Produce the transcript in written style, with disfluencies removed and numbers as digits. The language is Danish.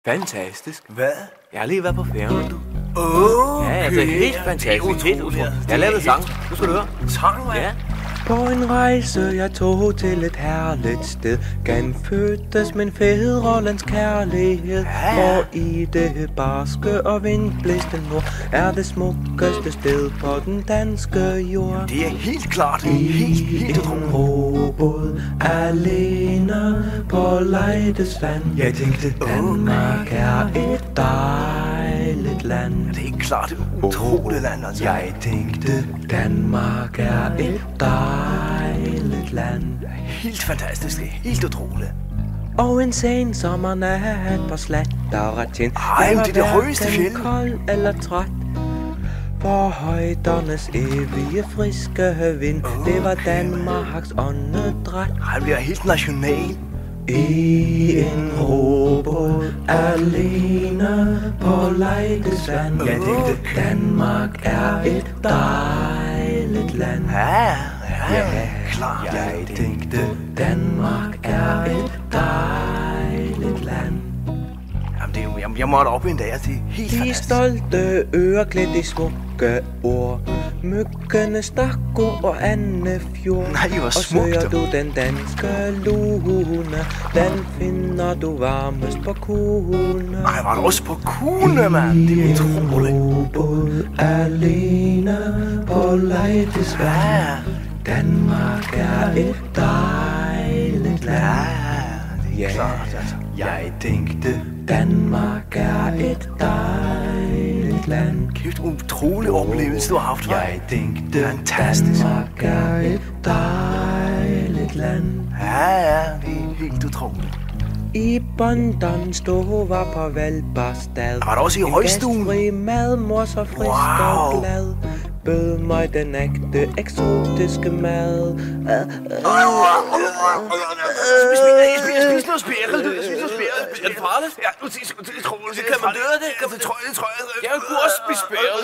Fantastisk. Hvad? Jeg har lige været på Færøerne, du. Okay. Ja, altså helt fantastisk. Helt utroligt. Jeg har lavet sang. Nu skal du høre. Sang, hvad? Ja. På en rejse jeg tog til et herligt sted, genfødtes min fædrelands kærlighed. Og i det barske og vindblæste nord er det smukkeste sted på den danske jord. Det er helt klart. Helt En robåd alene på Leides vand. Jeg tænkte, Danmark er et dejligt land. det er helt klart et utroligt land, altså. Jeg tænkte, Danmark er et dejligt land. Helt fantastisk. Det er helt utroligt. Og en sen sommernat på Slatteretjen. Ej, det er det højeste fjeld. Kold eller træt. For højdernes evige friske vind. Det var Danmarks åndedræt. Han bliver helt national. I en robåd alene på Leides vand. Jeg tænkte, Danmark er et dejligt land. Ja, klart. Jeg tænkte, Danmark er et dejligt land. Jamen, det er jo, jeg måtte op en dag, altså. Det er helt De fantastisk. stolte ører klædt i smukke ord. Myggene stakko og Anne Fjord. Nej, hvor Og smukt. søger du den danske lune, den finder du varmest på Kuhne. Ej, var det også på Kuhne, mand? Det er utroligt. Robåd alene på Leides vand. Ja, Danmark er et dejligt land. det er klart, altså. Jeg tænkte, Danmark er et dejligt land. Kæft, utrolig oplevelse, du har haft, hva'? Jeg tænkte, Fantastisk. Danmark er et dejligt land. Ja, det er helt utroligt. I Bondon stod var på Valberstad. Var der også i højstuen? En gæstfri mad, mor så frisk Wow. og glad. Bød mig den ægte, eksotiske mad. Spis noget spærel, du. Spis noget spærel. Er det farligt? Ja, nu det er utroligt. Kan man dø af det? Det tror jeg. Jeg kunne også spise spærel.